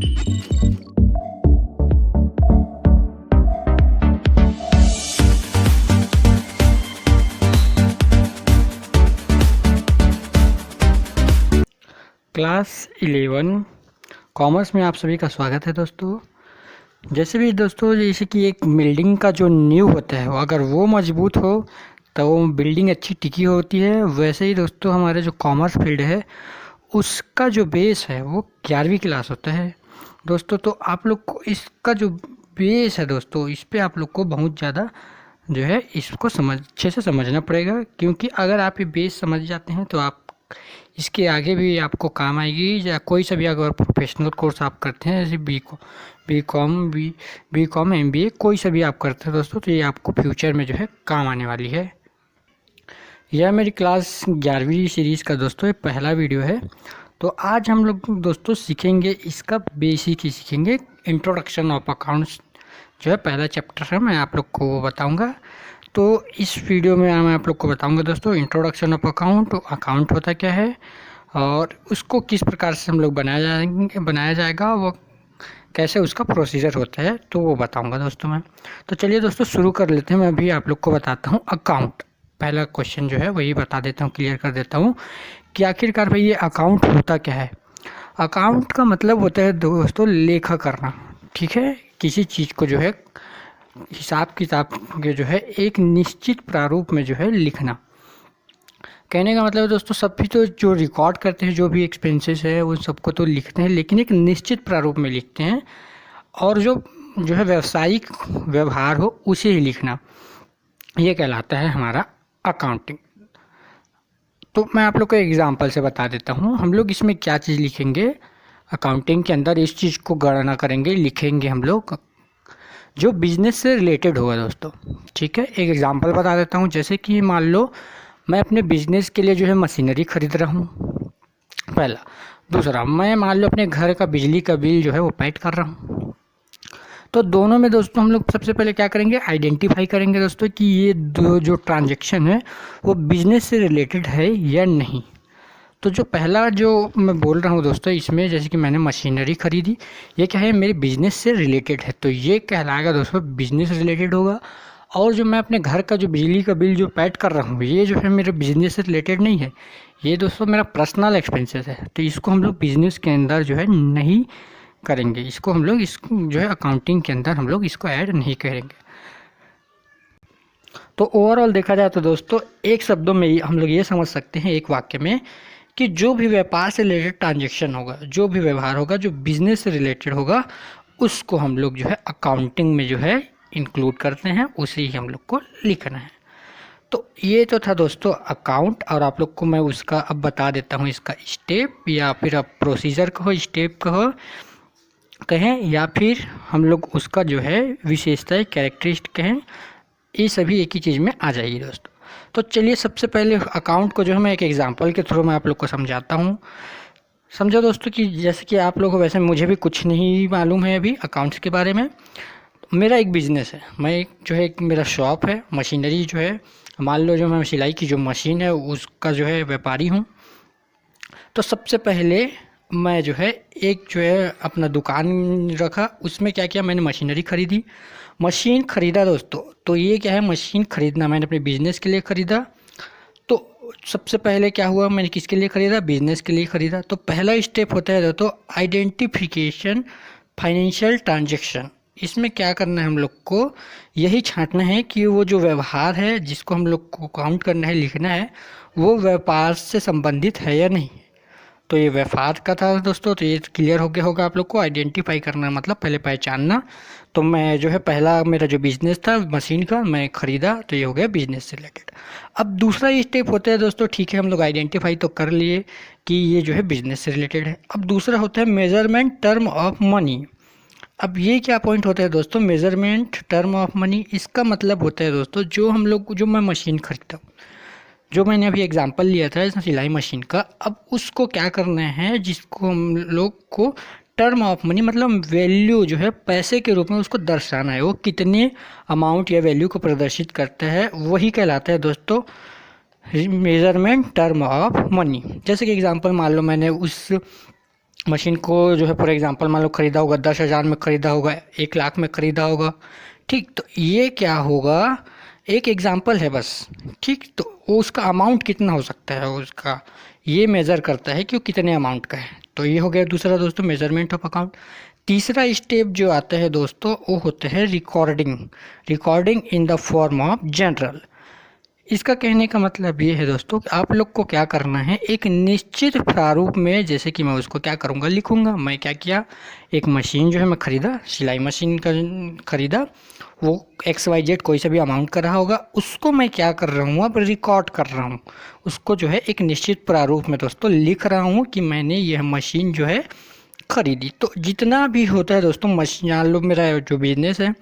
Class 11 commerce में आप सभी का स्वागत है दोस्तों। जैसे कि एक बिल्डिंग का जो नींव होता है अगर वो मजबूत हो तो वो बिल्डिंग अच्छी टिकी होती है। वैसे ही दोस्तों हमारे जो कॉमर्स फील्ड है उसका जो बेस है वो 11वीं क्लास होता है दोस्तों। तो आप लोग को इसका जो बेस है दोस्तों, इस पे आप लोग को बहुत ज़्यादा जो है इसको अच्छे से समझना पड़ेगा, क्योंकि अगर आप ये बेस समझ जाते हैं तो आप इसके आगे भी आपको काम आएगी। या कोई सा भी अगर प्रोफेशनल कोर्स आप करते हैं, जैसे बी कॉम MBA कोई सा भी आप करते हैं दोस्तों, तो ये आपको फ्यूचर में जो है काम आने वाली है। यह मेरी क्लास 11वीं सीरीज़ का दोस्तों ये पहला वीडियो है। तो आज हम लोग दोस्तों सीखेंगे, इसका बेसिक ही सीखेंगे। इंट्रोडक्शन ऑफ अकाउंट्स जो है पहला चैप्टर है, मैं आप लोग को वो बताऊँगा। तो इस वीडियो में मैं आप लोग को बताऊंगा दोस्तों इंट्रोडक्शन ऑफ अकाउंट होता क्या है और उसको किस प्रकार से हम लोग बनाया जाएगा, वो कैसे उसका प्रोसीजर होता है, तो वो बताऊंगा दोस्तों मैं। तो चलिए दोस्तों शुरू कर लेते हैं। मैं अभी आप लोग को बताता हूँ अकाउंट। पहला क्वेश्चन जो है वही बता देता हूँ, क्लियर कर देता हूँ कि आखिरकार भाई ये अकाउंट होता क्या है। अकाउंट का मतलब होता है दोस्तों लेखा करना, ठीक है। किसी चीज़ को जो है हिसाब किताब के जो है एक निश्चित प्रारूप में जो है लिखना। कहने का मतलब है दोस्तों सभी तो जो रिकॉर्ड करते हैं, जो भी एक्सपेंसेस है उन सबको तो लिखते हैं, लेकिन एक निश्चित प्रारूप में लिखते हैं। और जो है व्यावसायिक व्यवहार हो उसे ही लिखना, ये कहलाता है हमारा अकाउंटिंग। तो मैं आप लोग को एग्जांपल से बता देता हूँ। हम लोग इसमें क्या चीज़ लिखेंगे, अकाउंटिंग के अंदर इस चीज़ को गणना करेंगे, लिखेंगे हम लोग जो बिजनेस से रिलेटेड होगा दोस्तों, ठीक है। एक एग्जांपल बता देता हूँ। जैसे कि मान लो मैं अपने बिजनेस के लिए जो है मशीनरी खरीद रहा हूँ, पहला। दूसरा, मैं मान लो अपने घर का बिजली का बिल जो है वो पेड कर रहा हूँ। तो दोनों में दोस्तों हम लोग सबसे पहले क्या करेंगे, आइडेंटिफाई करेंगे दोस्तों कि ये दो जो ट्रांजेक्शन है वो बिजनेस से रिलेटेड है या नहीं। तो जो पहला जो मैं बोल रहा हूँ दोस्तों, इसमें जैसे कि मैंने मशीनरी खरीदी, ये क्या है मेरे बिजनेस से रिलेटेड है, तो ये कहलाएगा दोस्तों बिजनेस से रिलेटेड होगा। और जो मैं अपने घर का जो बिजली का बिल जो पेड कर रहा हूँ, ये जो है मेरे बिजनेस से रिलेटेड नहीं है, ये दोस्तों मेरा पर्सनल एक्सपेंसेस है, तो इसको हम लोग बिजनेस के अंदर जो है नहीं करेंगे। इसको हम लोग जो है अकाउंटिंग के अंदर हम लोग इसको ऐड नहीं करेंगे। तो ओवरऑल देखा जाए तो दोस्तों एक शब्दों में हम लोग ये समझ सकते हैं, एक वाक्य में, कि जो भी व्यापार से रिलेटेड ट्रांजैक्शन होगा, जो भी व्यवहार होगा जो बिजनेस से रिलेटेड होगा, उसको हम लोग जो है अकाउंटिंग में जो है इंक्लूड करते हैं, उसे ही हम लोग को लिखना है। तो ये तो था दोस्तों अकाउंट। और आप लोग को मैं उसका अब बता देता हूँ, इसका स्टेप या फिर अब प्रोसीजर कहो, स्टेप कहो कहें, या फिर हम लोग उसका जो है विशेषताएं, कैरेक्टरिस्टिक कहें, ये सभी एक ही चीज़ में आ जाएगी दोस्तों। तो चलिए सबसे पहले अकाउंट को जो है मैं एक एग्जांपल के थ्रू मैं आप लोग को समझाता हूँ। समझो दोस्तों कि जैसे कि आप लोगों को, वैसे मुझे भी कुछ नहीं मालूम है अभी अकाउंट्स के बारे में। मेरा एक बिज़नेस है, मैं जो है एक मेरा शॉप है, मशीनरी जो है मान लो जो मैं सिलाई की जो मशीन है उसका जो है व्यापारी हूँ। तो सबसे पहले मैं जो है एक जो है अपना दुकान रखा, उसमें क्या किया, मैंने मशीनरी खरीदी। मशीन खरीदा दोस्तों, तो ये क्या है, मशीन खरीदना मैंने अपने बिजनेस के लिए खरीदा। तो सबसे पहले क्या हुआ, मैंने किसके लिए खरीदा, बिजनेस के लिए खरीदा। तो पहला स्टेप होता है दोस्तों आइडेंटिफिकेशन फाइनेंशियल ट्रांजैक्शन। इसमें क्या करना है, हम लोग को यही छांटना है कि वो जो व्यवहार है जिसको हम लोग को काउंट करना है, लिखना है, वो व्यापार से संबंधित है या नहीं। तो ये व्यापार का था दोस्तों, तो ये क्लियर हो गया होगा आप लोग को। आइडेंटिफाई करना मतलब पहले पहचानना। तो मैं जो है पहला मेरा जो बिजनेस था मशीन का, मैं खरीदा, तो ये हो गया बिजनेस से रिलेटेड। अब दूसरा स्टेप होता है दोस्तों, ठीक है हम लोग आइडेंटिफाई तो कर लिए कि ये जो है बिजनेस से रिलेटेड है। अब दूसरा होता है मेजरमेंट टर्म ऑफ मनी। अब ये क्या पॉइंट होता है दोस्तों, मेजरमेंट टर्म ऑफ मनी, इसका मतलब होता है दोस्तों जो मैं मशीन खरीदता हूँ, जो मैंने अभी एग्जांपल लिया था सिलाई मशीन का, अब उसको क्या करना है, जिसको हम लोग को टर्म ऑफ मनी मतलब वैल्यू जो है पैसे के रूप में उसको दर्शाना है, वो कितने अमाउंट या वैल्यू को प्रदर्शित करता है, वही कहलाता है दोस्तों मेजरमेंट टर्म ऑफ मनी। जैसे कि एग्जांपल मान लो मैंने उस मशीन को जो है फॉर एग्जांपल मान लो ख़रीदा होगा 10,000 में ख़रीदा होगा, 1 लाख में ख़रीदा होगा। ठीक, तो ये क्या होगा, एक एग्जांपल है बस। ठीक, तो वो उसका अमाउंट कितना हो सकता है उसका, ये मेज़र करता है कि वो कितने अमाउंट का है। तो ये हो गया दूसरा दोस्तों मेजरमेंट ऑफ अकाउंट। तीसरा स्टेप जो आता है दोस्तों वो होता है recording. Recording in the form of general. इसका कहने का मतलब ये है दोस्तों कि आप लोग को क्या करना है, एक निश्चित प्रारूप में, जैसे कि मैं उसको क्या करूँगा, लिखूँगा। मैं क्या किया, एक मशीन जो है मैं ख़रीदा, सिलाई मशीन का ख़रीदा, वो XYZ कोई सा भी अमाउंट कर रहा होगा, उसको मैं क्या कर रहा हूँ, अब रिकॉर्ड कर रहा हूँ। उसको जो है एक निश्चित प्रारूप में दोस्तों लिख रहा हूँ कि मैंने यह मशीन जो है ख़रीदी। तो जितना भी होता है दोस्तों मशीन, मान लो मेरा जो बिजनेस है,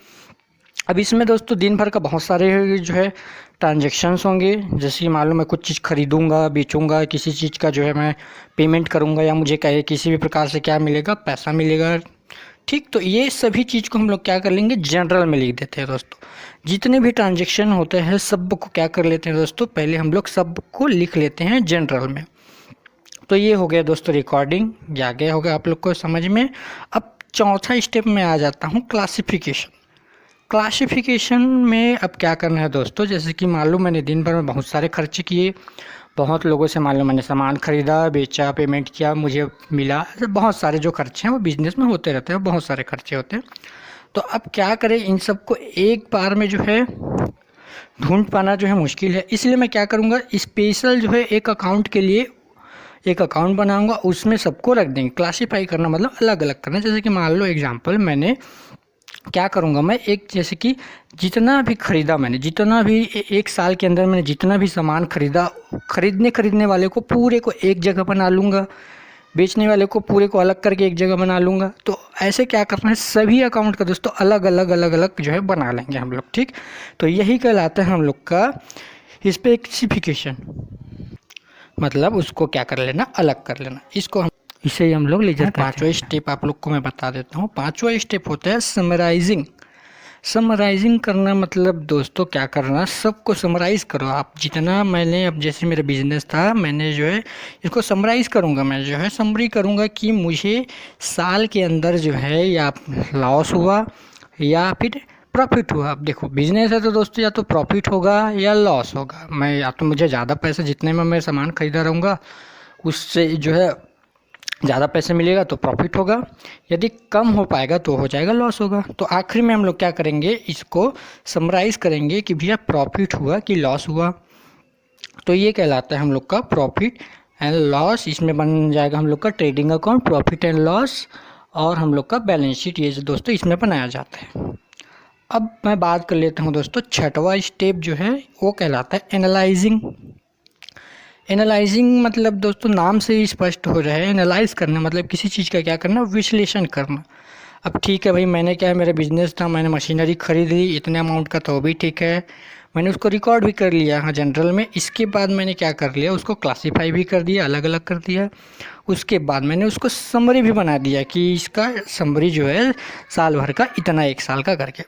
अब इसमें दोस्तों दिन भर का बहुत सारे जो है ट्रांजेक्शन्स होंगे। जैसे कि मान लो मैं कुछ चीज़ खरीदूंगा, बेचूंगा, किसी चीज़ का जो है मैं पेमेंट करूंगा, या मुझे कहे किसी भी प्रकार से क्या मिलेगा, पैसा मिलेगा। ठीक, तो ये सभी चीज़ को हम लोग क्या कर लेंगे, जनरल में लिख देते हैं दोस्तों। जितने भी ट्रांजेक्शन होते हैं सब को क्या कर लेते हैं दोस्तों, पहले हम लोग सब को लिख लेते हैं जनरल में। तो ये हो गया दोस्तों रिकॉर्डिंग, या गया होगा आप लोग को समझ में। अब चौथा स्टेप में आ जाता हूँ क्लासिफिकेशन। क्लासिफिकेशन में अब क्या करना है दोस्तों, जैसे कि मान लो मैंने दिन भर में बहुत सारे खर्चे किए, बहुत लोगों से मान लो मैंने सामान ख़रीदा, बेचा, पेमेंट किया, मुझे मिला, ऐसे बहुत सारे जो खर्चे हैं वो बिजनेस में होते रहते हैं, बहुत सारे खर्चे होते हैं। तो अब क्या करें, इन सबको एक बार में जो है ढूंढ पाना जो है मुश्किल है। इसलिए मैं क्या करूँगा, स्पेशल जो है एक अकाउंट के लिए एक अकाउंट बनाऊंगा, उसमें सबको रख देंगे। क्लासीफाई करना मतलब अलग अलग करना। जैसे कि मान लो एग्जांपल मैंने क्या करूँगा, मैं एक जैसे कि जितना भी ख़रीदा मैंने, जितना भी एक साल के अंदर मैंने जितना भी सामान ख़रीदा, खरीदने वाले को पूरे को एक जगह बना लूँगा, बेचने वाले को पूरे को अलग करके एक जगह बना लूँगा। तो ऐसे क्या करना है, सभी अकाउंट का दोस्तों अलग अलग जो है बना लेंगे हम लोग। ठीक, तो यही कहलाता है हम लोग का स्पेसिफिकेशन, मतलब उसको क्या कर लेना, अलग कर लेना। इसको हम इसे ही हम लोग लेजर कहते हैं। पांचवा स्टेप आप लोग को मैं बता देता हूँ। पांचवा स्टेप होता है समराइजिंग। समराइजिंग करना मतलब दोस्तों क्या करना, सबको समराइज़ करो आप। जितना मैंने, अब जैसे मेरा बिजनेस था, मैंने जो है इसको समराइज़ करूँगा, मैं जो है समरी करूँगा कि मुझे साल के अंदर जो है या लॉस हुआ या फिर प्रॉफिट हुआ। अब देखो बिजनेस है तो दोस्तों या तो प्रॉफिट होगा या लॉस होगा। मैं या तो मुझे ज़्यादा पैसे, जितने में मैं सामान खरीदा रहूँगा उससे जो है ज़्यादा पैसे मिलेगा तो प्रॉफिट होगा, यदि कम हो पाएगा तो हो जाएगा लॉस होगा। तो आखिर में हम लोग क्या करेंगे, इसको समराइज़ करेंगे कि भैया प्रॉफिट हुआ कि लॉस हुआ। तो ये कहलाता है हम लोग का प्रॉफिट एंड लॉस। इसमें बन जाएगा हम लोग का trading account, profit and loss, और हम लोग का बैलेंस शीट, ये जो दोस्तों इसमें बनाया जाता है। अब मैं बात कर लेता हूँ दोस्तों, छठवां स्टेप जो है वो कहलाता है एनालाइजिंग। एनालाइजिंग मतलब दोस्तों नाम से ही स्पष्ट हो रहा है, एनालाइज करना मतलब किसी चीज़ का क्या करना, विश्लेषण करना। अब ठीक है भाई, मैंने क्या है, मेरा बिजनेस था, मैंने मशीनरी खरीद ली इतने अमाउंट का, तो भी ठीक है, मैंने उसको रिकॉर्ड भी कर लिया हाँ जनरल में। इसके बाद मैंने क्या कर लिया, उसको क्लासीफाई भी कर दिया, अलग अलग कर दिया। उसके बाद मैंने उसको समरी भी बना दिया कि इसका समरी जो है साल भर का इतना, एक साल का करके।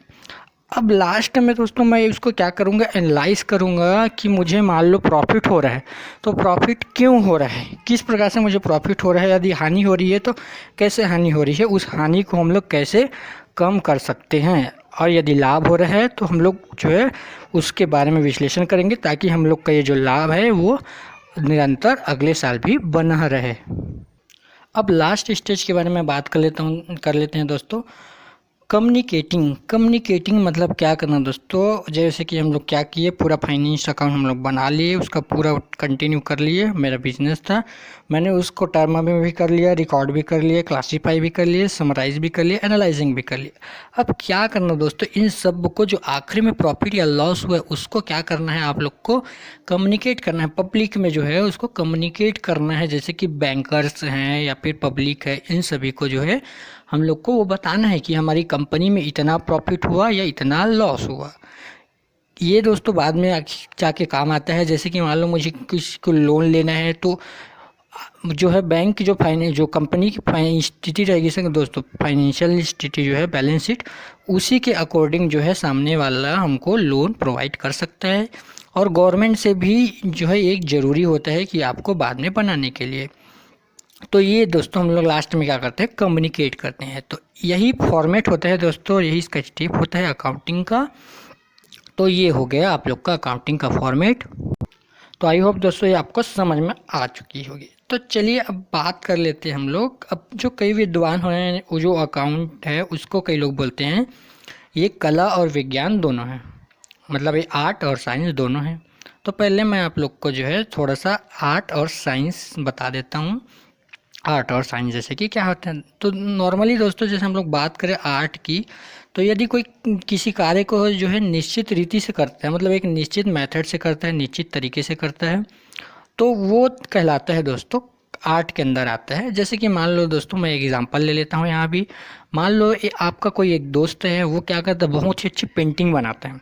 अब लास्ट में दोस्तों मैं उसको क्या करूँगा, एनालाइज करूँगा कि मुझे मान लो प्रॉफिट हो रहा है तो प्रॉफिट क्यों हो रहा है, किस प्रकार से मुझे प्रॉफिट हो रहा है, यदि हानि हो रही है तो कैसे हानि हो रही है, उस हानि को हम लोग कैसे कम कर सकते हैं, और यदि लाभ हो रहा है तो हम लोग जो है उसके बारे में विश्लेषण करेंगे ताकि हम लोग का ये जो लाभ है वो निरंतर अगले साल भी बना रहे। अब लास्ट स्टेज के बारे में बात कर लेते हैं दोस्तों, कम्युनिकेटिंग मतलब क्या करना दोस्तों, जैसे कि हम लोग क्या किए, पूरा फाइनेंस अकाउंट हम लोग बना लिए, उसका पूरा कंटिन्यू कर लिए। मेरा बिजनेस था, मैंने उसको टर्म में भी कर लिया, रिकॉर्ड भी कर लिए, क्लासीफाई भी कर लिए, समराइज भी कर लिए, एनालाइजिंग भी कर लिए। अब क्या करना दोस्तों, इन सब को जो आखिरी में प्रॉफिट या लॉस हुआ है उसको क्या करना है, आप लोग को कम्युनिकेट करना है, पब्लिक में जो है उसको कम्युनिकेट करना है। जैसे कि बैंकर्स हैं या फिर पब्लिक है, इन सभी को जो है हम लोग को वो बताना है कि हमारी कंपनी में इतना प्रॉफिट हुआ या इतना लॉस हुआ। ये दोस्तों बाद में जाके काम आता है। जैसे कि मान लो मुझे किसी को लोन लेना है तो जो है बैंक की जो कंपनी की स्थिति रहेगी सर दोस्तों, फाइनेंशियल स्थिति जो है, बैलेंस शीट, उसी के अकॉर्डिंग जो है सामने वाला हमको लोन प्रोवाइड कर सकता है। और गवर्नमेंट से भी जो है एक ज़रूरी होता है कि आपको बाद में बनाने के लिए। तो ये दोस्तों हम लोग लास्ट में क्या करते हैं, कम्युनिकेट करते हैं। तो यही फॉर्मेट होता है दोस्तों, यही इसका स्टेप होता है अकाउंटिंग का। तो ये हो गया आप लोग का अकाउंटिंग का फॉर्मेट। तो आई होप दोस्तों ये आपको समझ में आ चुकी होगी। तो चलिए अब बात कर लेते हैं हम लोग। अब जो कई विद्वान हैं, वो जो अकाउंट है उसको कई लोग बोलते हैं ये कला और विज्ञान दोनों हैं, मतलब ये आर्ट और साइंस दोनों हैं। तो पहले मैं आप लोग को जो है थोड़ा सा आर्ट और साइंस बता देता हूँ। आर्ट और साइंस जैसे कि क्या होता है, तो नॉर्मली दोस्तों जैसे हम लोग बात करें आर्ट की, तो यदि कोई किसी कार्य को जो है निश्चित रीति से करता है, मतलब एक निश्चित मेथड से करता है, निश्चित तरीके से करता है, तो वो कहलाता है दोस्तों आर्ट के अंदर आता है। जैसे कि मान लो दोस्तों मैं एक एग्जांपल ले लेता हूँ यहाँ भी। मान लो आपका कोई एक दोस्त है, वो क्या करता है, बहुत ही अच्छी पेंटिंग बनाता है,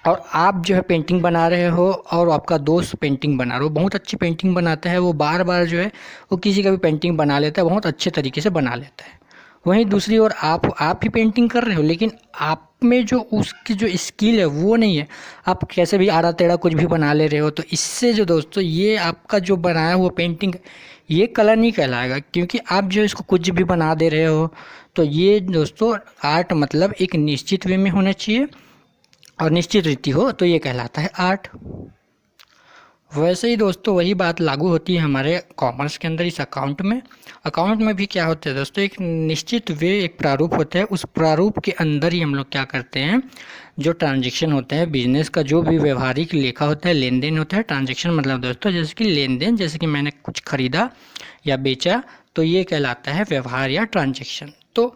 और आप जो है पेंटिंग बना रहे हो, और आपका दोस्त पेंटिंग बना रहा हो, बहुत अच्छी पेंटिंग बनाता है, वो बार बार जो है वो किसी का भी पेंटिंग बना लेता है, बहुत अच्छे तरीके से बना लेता है। वहीं दूसरी ओर आप ही पेंटिंग कर रहे हो, लेकिन आप में जो उसकी जो स्किल है वो नहीं है, आप कैसे भी आड़ा टेढ़ा कुछ भी बना ले रहे हो। तो इससे जो दोस्तों ये आपका जो बनाया हुआ पेंटिंग ये कला नहीं कहलाएगा, क्योंकि आप जो इसको कुछ भी बना दे रहे हो। तो ये दोस्तों आर्ट मतलब एक निश्चित वे में होना चाहिए और निश्चित रीति हो, तो ये कहलाता है आर्ट। वैसे ही दोस्तों वही बात लागू होती है हमारे कॉमर्स के अंदर, इस अकाउंट में। अकाउंट में भी क्या होता है दोस्तों, एक निश्चित वे, एक प्रारूप होता है, उस प्रारूप के अंदर ही हम लोग क्या करते हैं, जो ट्रांजैक्शन होता है बिजनेस का, जो भी व्यवहारिक लेखा होता है, लेन देन होता है। ट्रांजैक्शन मतलब दोस्तों जैसे कि लेन देन, जैसे कि मैंने कुछ खरीदा या बेचा, तो ये कहलाता है व्यवहार या ट्रांजैक्शन। तो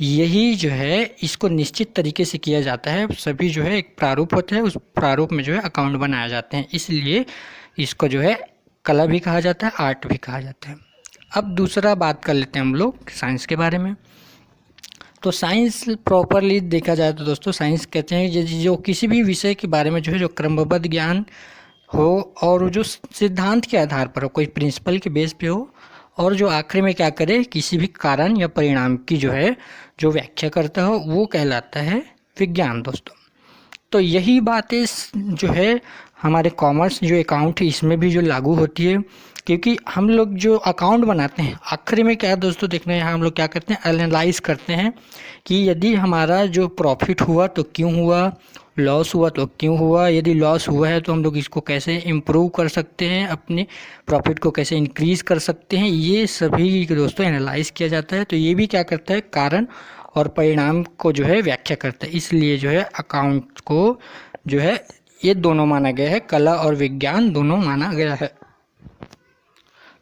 यही जो है इसको निश्चित तरीके से किया जाता है। सभी जो है एक प्रारूप होता है, उस प्रारूप में जो है अकाउंट बनाए जाते हैं, इसलिए इसको जो है कला भी कहा जाता है, आर्ट भी कहा जाता है। अब दूसरा बात कर लेते हैं हम लोग साइंस के बारे में। तो साइंस प्रॉपरली देखा जाए तो दोस्तों साइंस कहते हैं जो किसी भी विषय के बारे में जो है जो क्रमबद्ध ज्ञान हो, और जो सिद्धांत के आधार पर हो, कोई प्रिंसिपल के बेस पे हो, और जो आखिर में क्या करे, किसी भी कारण या परिणाम की जो है जो व्याख्या करता हो, वो कहलाता है विज्ञान दोस्तों। तो यही बातें जो है हमारे कॉमर्स जो अकाउंट है इसमें भी जो लागू होती है, क्योंकि हम लोग जो अकाउंट बनाते हैं आखिरी में क्या है दोस्तों, देखना है हम लोग क्या करते हैं, एनालाइज करते हैं कि यदि हमारा जो प्रॉफिट हुआ तो क्यों हुआ, लॉस हुआ तो क्यों हुआ, यदि लॉस हुआ है तो हम लोग इसको कैसे इम्प्रूव कर सकते हैं, अपने प्रॉफिट को कैसे इंक्रीज़ कर सकते हैं, ये सभी दोस्तों एनालाइज किया जाता है। तो ये भी क्या करता है, कारण और परिणाम को जो है व्याख्या करता है, इसलिए जो है अकाउंट को जो है ये दोनों माना गया है, कला और विज्ञान दोनों माना गया है।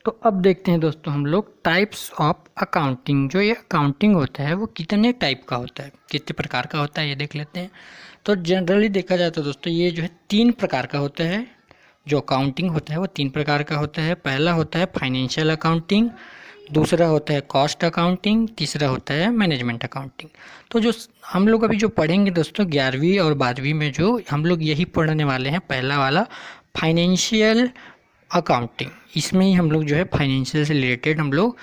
तो अब देखते हैं दोस्तों हम लोग टाइप्स ऑफ अकाउंटिंग। जो ये अकाउंटिंग होता है वो कितने टाइप का होता है, कितने प्रकार का होता है, ये देख लेते हैं। तो जनरली देखा जाए तो दोस्तों ये जो है 3 प्रकार का होता है। जो अकाउंटिंग होता है वो 3 प्रकार का होता है। पहला होता है फाइनेंशियल अकाउंटिंग, दूसरा होता है कॉस्ट अकाउंटिंग, तीसरा होता है मैनेजमेंट अकाउंटिंग। तो जो हम लोग अभी जो पढ़ेंगे दोस्तों 11वीं और 12वीं में, जो हम लोग यही पढ़ने वाले हैं, पहला वाला फाइनेंशियल अकाउंटिंग। इसमें ही हम लोग जो है फाइनेंशियल से रिलेटेड हम लोग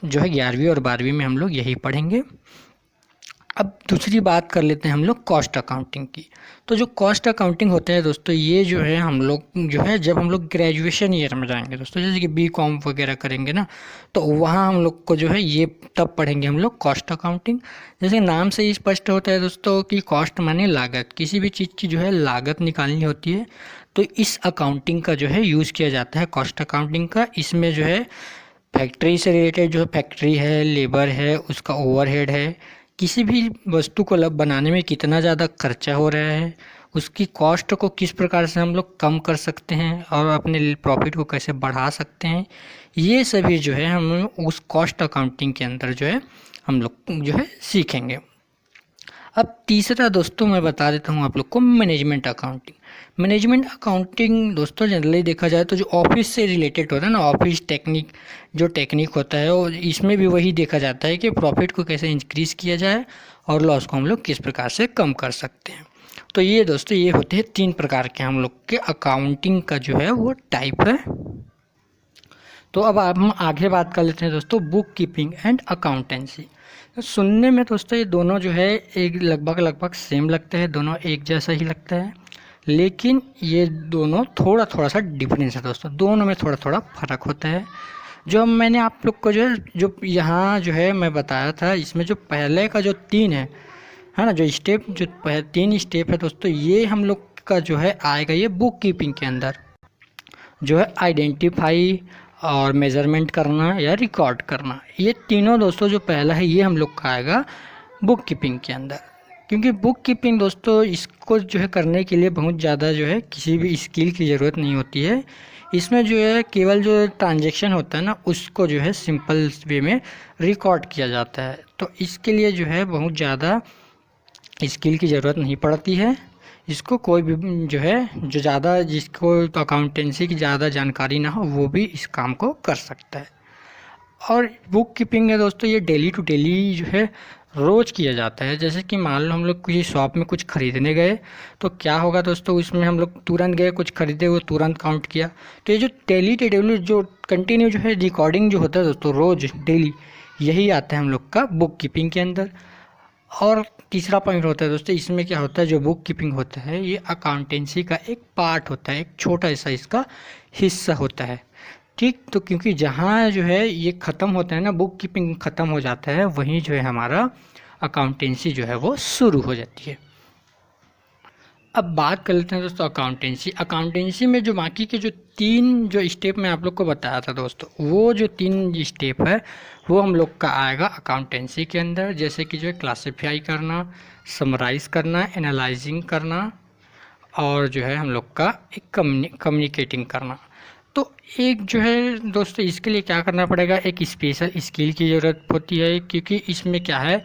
जो है 11वीं और 12वीं में हम लोग यही पढ़ेंगे। अब दूसरी बात कर लेते हैं हम लोग कॉस्ट अकाउंटिंग की। तो जो कॉस्ट अकाउंटिंग होता है दोस्तों, ये जो है हम लोग जो है जब हम लोग ग्रेजुएशन ईयर में जाएंगे दोस्तों, जैसे कि बीकॉम वगैरह करेंगे ना, तो वहाँ हम लोग को जो है ये तब पढ़ेंगे हम लोग कॉस्ट अकाउंटिंग। जैसे नाम से ही स्पष्ट होता है दोस्तों कि कॉस्ट माने लागत, किसी भी चीज़ की जो है लागत निकालनी होती है, तो इस अकाउंटिंग का जो है यूज़ किया जाता है, कॉस्ट अकाउंटिंग का। इसमें जो है फैक्ट्री से रिलेटेड, जो फैक्ट्री है, लेबर है, उसका ओवरहेड है, किसी भी वस्तु को बनाने में कितना ज़्यादा खर्चा हो रहा है, उसकी कॉस्ट को किस प्रकार से हम लोग कम कर सकते हैं और अपने प्रॉफिट को कैसे बढ़ा सकते हैं, ये सभी जो है हम उस कॉस्ट अकाउंटिंग के अंदर जो है हम लोग जो है सीखेंगे। अब तीसरा दोस्तों मैं बता देता हूँ आप लोग को मैनेजमेंट अकाउंटिंग। मैनेजमेंट अकाउंटिंग दोस्तों जनरली देखा जाए तो जो ऑफिस से रिलेटेड होता है ना, ऑफिस टेक्निक, जो टेक्निक होता है, और इसमें भी वही देखा जाता है कि प्रॉफिट को कैसे इंक्रीज़ किया जाए और लॉस को हम लोग किस प्रकार से कम कर सकते हैं। तो ये दोस्तों ये होते हैं 3 प्रकार के हम लोग के अकाउंटिंग का जो है वो टाइप है। तो अब हम आगे बात कर लेते हैं दोस्तों बुक कीपिंग एंड अकाउंटेंसी। सुनने में दोस्तों ये दोनों जो है एक लगभग सेम लगता है, दोनों एक जैसा ही लगता है, लेकिन ये दोनों थोड़ा सा डिफरेंस है दोस्तों, दोनों में थोड़ा फर्क होता है। जो मैंने आप लोग को जो है जो यहाँ जो है मैं बताया था, इसमें जो पहले का जो 3 है ना, जो स्टेप जो 3 स्टेप है दोस्तों, ये हम लोग का जो है आएगा ये बुक कीपिंग के अंदर, जो है आइडेंटिफाई और मेज़रमेंट करना या रिकॉर्ड करना। ये तीनों दोस्तों जो पहला है ये हम लोग का आएगा बुक कीपिंग के अंदर। क्योंकि बुक कीपिंग दोस्तों इसको जो है करने के लिए बहुत ज़्यादा जो है किसी भी स्किल की ज़रूरत नहीं होती है। इसमें जो है केवल जो ट्रांजैक्शन होता है ना उसको जो है सिंपल वे में रिकॉर्ड किया जाता है। तो इसके लिए जो है बहुत ज़्यादा स्किल की ज़रूरत नहीं पड़ती है। इसको कोई भी जो है जो ज़्यादा जिसको अकाउंटेंसी की ज़्यादा जानकारी ना हो वो भी इस काम को कर सकता है। और बुक कीपिंग है दोस्तों ये डेली टू डेली जो है रोज़ किया जाता है। जैसे कि मान लो हम लोग किसी शॉप में कुछ ख़रीदने गए तो क्या होगा दोस्तों, इसमें हम लोग तुरंत गए कुछ ख़रीदे वो तुरंत काउंट किया। तो ये जो डेली टू डेली जो कंटिन्यू जो है रिकॉर्डिंग जो होता है दोस्तों रोज़ डेली, यही आता है हम लोग का बुक कीपिंग के अंदर। और तीसरा पॉइंट होता है दोस्तों, इसमें क्या होता है जो बुक कीपिंग होता है ये अकाउंटेंसी का एक पार्ट होता है, एक छोटा सा इसका हिस्सा होता है। ठीक, तो क्योंकि जहाँ जो है ये ख़त्म होता है ना, बुक कीपिंग ख़त्म हो जाता है, वहीं जो है हमारा अकाउंटेंसी जो है वो शुरू हो जाती है। अब बात कर लेते हैं दोस्तों अकाउंटेंसी। अकाउंटेंसी में जो बाकी के जो 3 जो स्टेप मैं आप लोग को बताया था दोस्तों, वो जो 3 स्टेप है वो हम लोग का आएगा अकाउंटेंसी के अंदर। जैसे कि जो है क्लासिफाई करना, समराइज़ करना, एनालाइजिंग करना और जो है हम लोग का एक कम्युनिकेटिंग करना। तो एक जो है दोस्तों इसके लिए क्या करना पड़ेगा, एक स्पेशल स्किल की ज़रूरत होती है। क्योंकि इसमें क्या है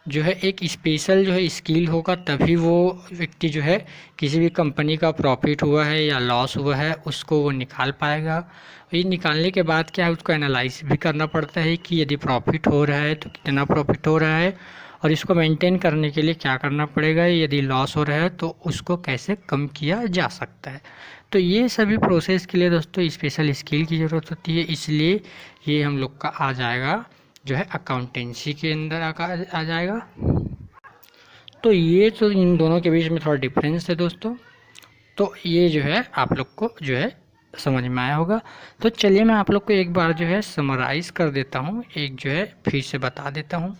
जो है एक स्पेशल जो है स्किल होगा तभी वो व्यक्ति जो है किसी भी कंपनी का प्रॉफिट हुआ है या लॉस हुआ है उसको वो निकाल पाएगा। ये निकालने के बाद क्या है उसको एनालाइज भी करना पड़ता है कि यदि प्रॉफिट हो रहा है तो कितना प्रॉफिट हो रहा है और इसको मेंटेन करने के लिए क्या करना पड़ेगा, यदि लॉस हो रहा है तो उसको कैसे कम किया जा सकता है। तो ये सभी प्रोसेस के लिए दोस्तों स्पेशल स्किल की ज़रूरत होती है, इसलिए ये हम लोग का आ जाएगा जो है अकाउंटेंसी के अंदर आ जाएगा। तो ये तो इन दोनों के बीच में थोड़ा डिफरेंस है दोस्तों। तो ये जो है आप लोग को जो है समझ में आया होगा। तो चलिए मैं आप लोग को एक बार जो है समराइज़ कर देता हूँ, एक जो है फिर से बता देता हूँ।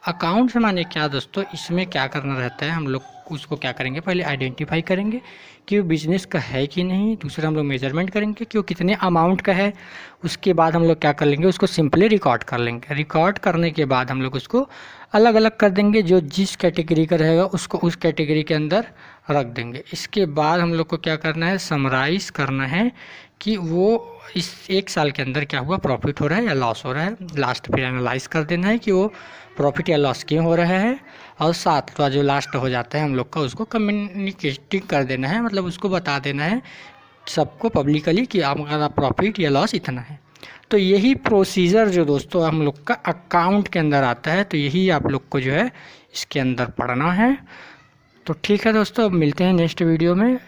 अकाउंट से माने क्या दोस्तों, इसमें क्या करना रहता है, हम लोग उसको क्या करेंगे, पहले आइडेंटिफाई करेंगे कि वो बिज़नेस का है कि नहीं। दूसरा हम लोग मेजरमेंट करेंगे कि वो कितने अमाउंट का है। उसके बाद हम लोग क्या कर लेंगे, उसको सिंपली रिकॉर्ड कर लेंगे। रिकॉर्ड करने के बाद हम लोग उसको अलग अलग कर देंगे, जो जिस कैटेगरी का रहेगा उसको उस कैटेगरी के अंदर रख देंगे। इसके बाद हम लोग को क्या करना है, समराइज करना है कि वो इस 1 साल के अंदर क्या हुआ, प्रॉफिट हो रहा है या लॉस हो रहा है। लास्ट फिर एनालाइज कर देना है कि वो प्रॉफिट या लॉस क्यों हो रहा है। और सातवां जो लास्ट हो जाता है हम लोग का, उसको कम्युनिकेटिंग कर देना है, मतलब उसको बता देना है सबको पब्लिकली कि आपका प्रॉफिट या लॉस इतना है। तो यही प्रोसीजर जो दोस्तों हम लोग का अकाउंट के अंदर आता है, तो यही आप लोग को जो है इसके अंदर पढ़ना है। तो ठीक है दोस्तों, अब मिलते हैं नेक्स्ट वीडियो में।